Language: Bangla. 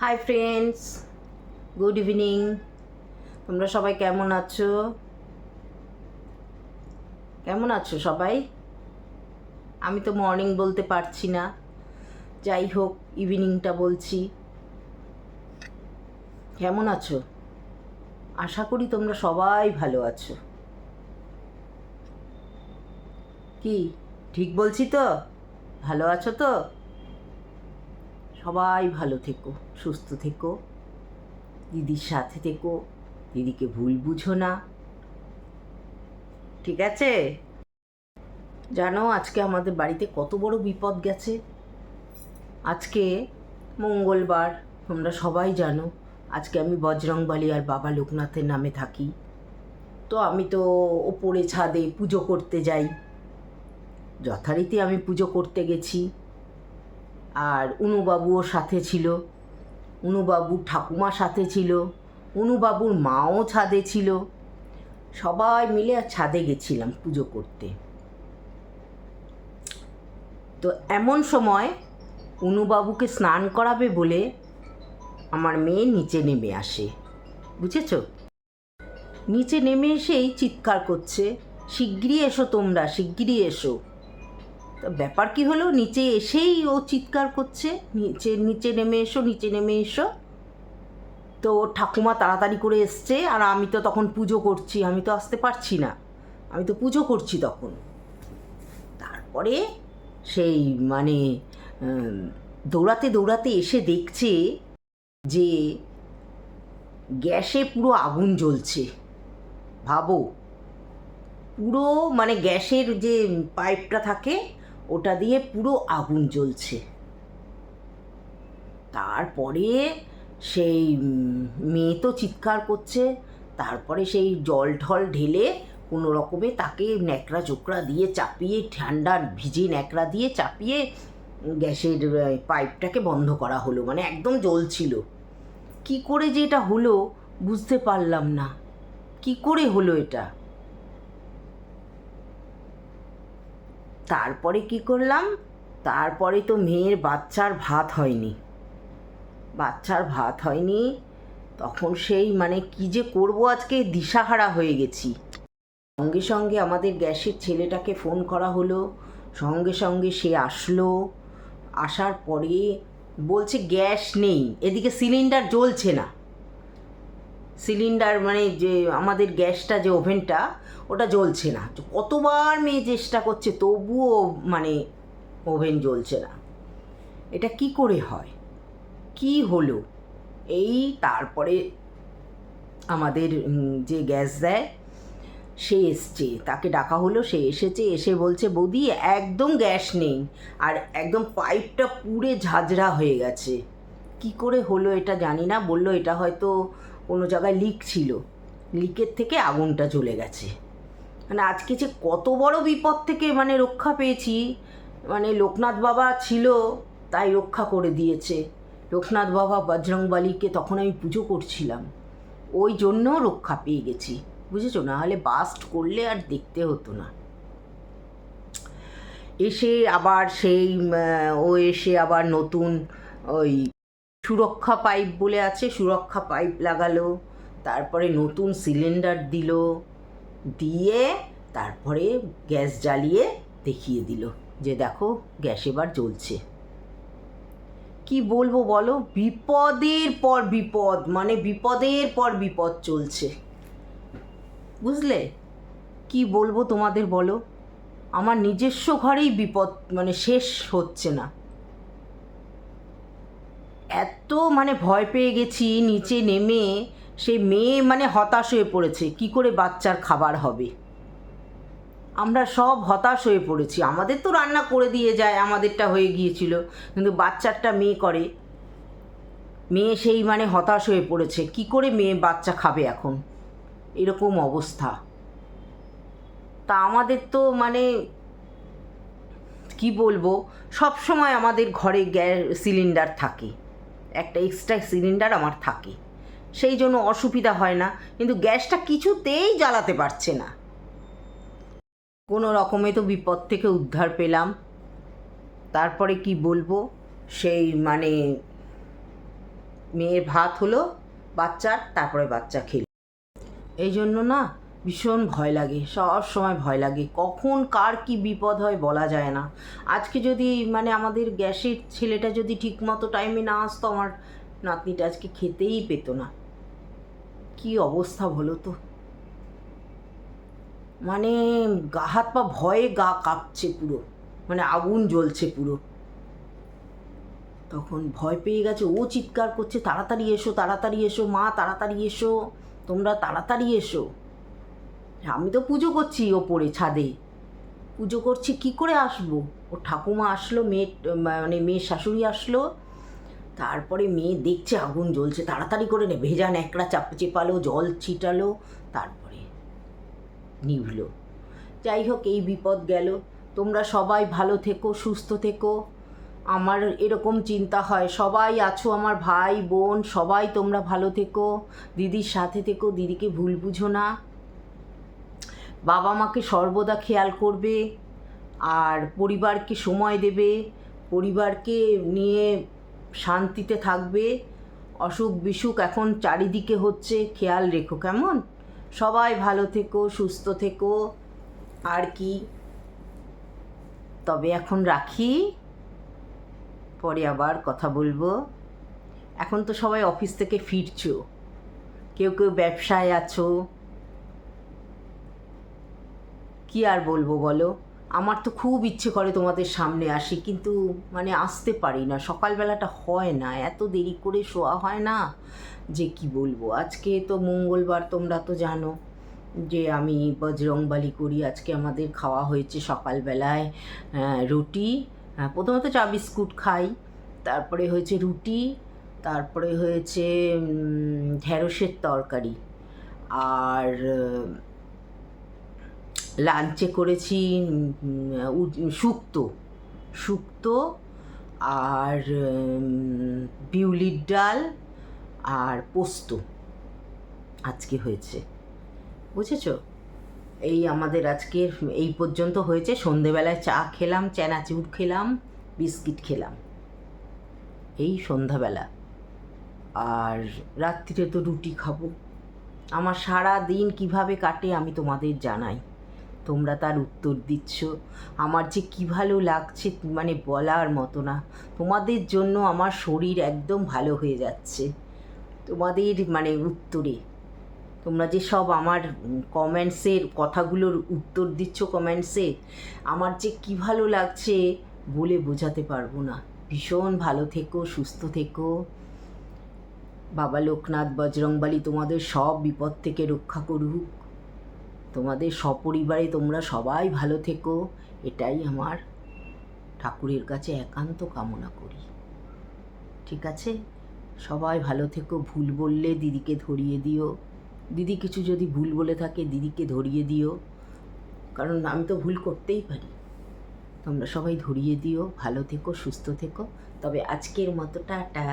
Hi friends, good evening. তোমরা সবাই কেমন আছো? কেমন আছো সবাই? আমি তো মর্নিং বলতে পারছি না, যাই হোক ইভিনিংটা বলছি। কেমন আছো? আশা করি তোমরা সবাই ভালো আছো। কি ঠিক বলছি তো? ভালো আছো তো? সবাই ভালো থেকো, সুস্থ থেকো, দিদির সাথে থেকো, দিদিকে ভুল বুঝো না, ঠিক আছে? জানো আজকে আমাদের বাড়িতে কত বড় বিপদ গেছে। আজকে মঙ্গলবার, তোমরা সবাই জানো আজকে আমি বজরংবলী আর বাবা লোকনাথের নামে থাকি। তো আমি তো ওপরে ছাদে পুজো করতে যাই, যথারীতি আমি পুজো করতে গেছি। আর অনুবাবুও সাথে ছিল, অনুবাবুর ঠাকুমা সাথে ছিল, অনুবাবুর মাও ছাদে ছিল, সবাই মিলে আর ছাদে গেছিলাম পুজো করতে। তো এমন সময় অনুবাবুকে স্নান করাবে বলে আমার মেয়ে নিচে নেমে আসে, বুঝেছো? নিচে নেমে এসেই চিৎকার করছে, শিগগিরই এসো তোমরা, শিগগিরই এসো। তো ব্যাপার কি হলো, নিচে এসেই ও চিৎকার করছে, নিচে নিচে নেমে এসো, নিচে নেমে এসো। তো ঠাকুমা তাড়াতাড়ি করে এসছে, আর আমি তো তখন পুজো করছি, আমি তো আসতে পারছি না, আমি তো পুজো করছি তখন। তারপরে সেই মানে দৌড়াতে দৌড়াতে এসে দেখছে যে গ্যাসে পুরো আগুন জ্বলছে। ভাবো, পুরো মানে গ্যাসের যে পাইপটা থাকে ওটা দিয়ে পুরো আগুন জ্বলছে। তারপরে সেই মেয়ে তো চিৎকার করছে, তারপরে সেই জল ঢল ঢেলে কোনো রকমে তাকে ন্যাকড়া চোকড়া দিয়ে চাপিয়ে, ঠান্ডা ভিজে ন্যাকড়া দিয়ে চাপিয়ে গ্যাসের পাইপটাকে বন্ধ করা হলো, মানে একদম জ্বলছিল। কি করে যে এটা হলো বুঝতে পারলাম না, কি করে হলো এটা। তারপরে কি করলাম, তারপরে তো মেয়ের বাচ্চার ভাত হয়নি, বাচ্চার ভাত হয়নি। তখন সেই মানে কি যে করব, আজকে দিশাহারা হয়ে গেছি। সঙ্গে সঙ্গে আমাদের গ্যাসের ছেলেটাকে ফোন করা হলো, সঙ্গে সঙ্গে সে আসলো। আসার পরে বলছে গ্যাস নেই, এদিকে সিলিন্ডার জ্বলছে না। সিলিন্ডার মানে যে আমাদের গ্যাসটা, যে ওভেনটা, ওটা জ্বলছে না। কতবার মেয়ে চেষ্টা করছে তবুও মানে ওভেন জ্বলছে না। এটা কি করে হয়, কি হলো? এই তারপরে আমাদের যে গ্যাস দেয় সে এসছে, তাকে ডাকা হলো, সে এসেছে, এসে বলছে বৌদি একদম গ্যাস নেই, আর একদম পাইপটা পুড়ে ঝাঁঝরা হয়ে গেছে। কি করে হলো এটা জানি না, বললো এটা হয়তো কোনো জায়গায় লিক ছিল, লিকের থেকে আগুনটা জ্বলে গেছে। মানে আজকে যে কত বড় বিপদ থেকে মানে রক্ষা পেয়েছি, মানে লোকনাথ বাবা ছিল তাই রক্ষা করে দিয়েছে। লোকনাথ বাবা বজরংবলীকে তখন আমি পুজো করছিলাম, ওই জন্য রক্ষা পেয়ে গেছি, বুঝেছো? না হলে বাস্ট করলে আর দেখতে হতো না। এসে আবার সেই ও এসে আবার নতুন ওই সুরক্ষা পাইপ বলে আছে, সুরক্ষা পাইপ লাগালো, তারপরে নতুন সিলিন্ডার দিল, দিয়ে তারপরে গ্যাস জ্বালিয়ে দেখিয়ে দিল যে দেখো গ্যাস এবার জ্বলছে। কি বলবো বলো, বিপদের পর বিপদ, মানে বিপদের পর বিপদ চলছে, বুঝলে? কি বলবো তোমাদের বলো, আমার নিজস্ব ঘরেই বিপদ মানে শেষ হচ্ছে না। এত মানে ভয় পেয়ে গেছি, নিচে নেমে সেই মেয়ে মানে হতাশ হয়ে পড়েছে, কি করে বাচ্চার খাবার হবে। আমরা সব হতাশ হয়ে পড়েছি, আমাদের তো রান্না করে দিয়ে যায়, আমাদেরটা হয়ে গিয়েছিল, কিন্তু বাচ্চারটা মেয়ে করে। মেয়ে সেই মানে হতাশ হয়ে পড়েছে, কি করে মেয়ে বাচ্চা খাবে এখন, এরকম অবস্থা। তা আমাদের তো মানে কি বলবো, সব সময় আমাদের ঘরে গ্যাস সিলিন্ডার থাকে, একটা এক্সট্রা সিলিন্ডার আমার থাকে, সেই জন্য অসুবিধা হয় না। কিন্তু গ্যাসটা কিছুতেই জ্বালাতে পারছে না। কোনো রকমে তো বিপদ থেকে উদ্ধার পেলাম। তারপরে কি বলবো, সেই মানে মেয়ের ভাত হলো বাচ্চার, তারপরে বাচ্চা খেল। এই জন্য না ভীষণ ভয় লাগে, সব সময় ভয় লাগে, কখন কার কি বিপদ হয় বলা যায় না। আজকে যদি মানে আমাদের গ্যাসের ছেলেটা যদি ঠিকমতো টাইমে না আসতো, আমার নাতনিটা আজকে খেতেই পেতো না। কি অবস্থা বলো তো, মানে গা হাত পা ভয়ে গা কাঁপছে পুরো, মানে আগুন জ্বলছে পুরো। তখন ভয় পেয়ে গেছে, ও চিৎকার করছে, তাড়াতাড়ি এসো, তাড়াতাড়ি এসো মা, তাড়াতাড়ি এসো, তোমরা তাড়াতাড়ি এসো। আমি তো পুজো করছি ওপরে ছাদে, পুজো করছি, কি করে আসবো? ও ঠাকুমা আসলো, মেয়ের শাশুড়ি আসলো, তারপরে মেয়ে দেখছে আগুন জ্বলছে, তাড়াতাড়ি করে ভেজা ন্যাকড়া চেপালো, জল ছিটালো, তারপরে নিভলো। যাই হোক, এই বিপদ গেল। তোমরা সবাই ভালো থেকো, সুস্থ থেকো। আমার এরকম চিন্তা হয়, সবাই আছো, আমার ভাই বোন সবাই তোমরা ভালো থেকো, দিদির সাথে থেকো, দিদিকে ভুল বুঝো না, বাবা মাকে সর্বদা খেয়াল করবে, আর পরিবারকে সময় দেবে, পরিবারকে নিয়ে শান্তিতে থাকবে। অসুখ বিসুখ এখন চারিদিকে হচ্ছে, খেয়াল রেখো কেমন? সবাই ভালো থেকো, সুস্থ থেকো। আর কি, তবে এখন রাখি, পরে আবার কথা বলবো। এখন তো সবাই অফিস থেকে ফিরছো, কেউ কেউ ব্যবসায় আছো, কি আর বলবো বলো। আমার তো খুব ইচ্ছে করে তোমাদের সামনে আসি, কিন্তু মানে আসতে পারি না, সকালবেলাটা হয় না, এত দেরি করে শোয়া হয় না যে কি বলবো। আজকে তো মঙ্গলবার, তোমরা তো জানো যে আমি বজরংবলী করি। আজকে আমাদের খাওয়া হয়েছে সকালবেলায় রুটি, প্রথমত চা বিস্কুট খাই, তারপরে হয়েছে রুটি, তারপরে হয়েছে ঢেঁড়সের তরকারি, আর লাঞ্চে করেছি শুক্তো আর বিউলির ডাল আর পোস্ত আজকে হয়েছে, বুঝেছো? এই আমাদের আজকের এই পর্যন্ত হয়েছে। সন্ধেবেলায় চা খেলাম, চানাচুর খেলাম, বিস্কিট খেলাম, এই সন্ধ্যাবেলা। আর রাত্রিরে তো রুটি খাবো। আমার সারা দিন কিভাবে কাটে আমি তোমাদের জানাই, তোমরা তার উত্তর দিচ্ছ। আমার যে কী ভালো লাগছে, মানে বলার মতো না। তোমাদের জন্য আমার শরীর একদম ভালো হয়ে যাচ্ছে, তোমাদের মানে উত্তরে। তোমরা যে সব আমার কমেন্টসের কথাগুলোর উত্তর দিচ্ছ কমেন্টসে, আমার যে কী ভালো লাগছে বলে বোঝাতে পারবো না। ভীষণ ভালো থেকো, সুস্থ থেকো। বাবা লোকনাথ বজরংবলী তোমাদের সব বিপদ থেকে রক্ষা করুক। তোমাদের সপরিবারে তোমরা সবাই ভালো থেকো, এটাই আমার ঠাকুরের কাছে একান্ত কামনা করি। ঠিক আছে, সবাই ভালো থেকো। ভুল বললে দিদিকে ধরিয়ে দিও, দিদি কিছু যদি ভুল বলে থাকে দিদিকে ধরিয়ে দিও, কারণ আমি তো ভুল করতেই পারি। তোমরা সবাই ধরিয়ে দিও। ভালো থেকো, সুস্থ থেকো। তবে আজকের মতো টাটা।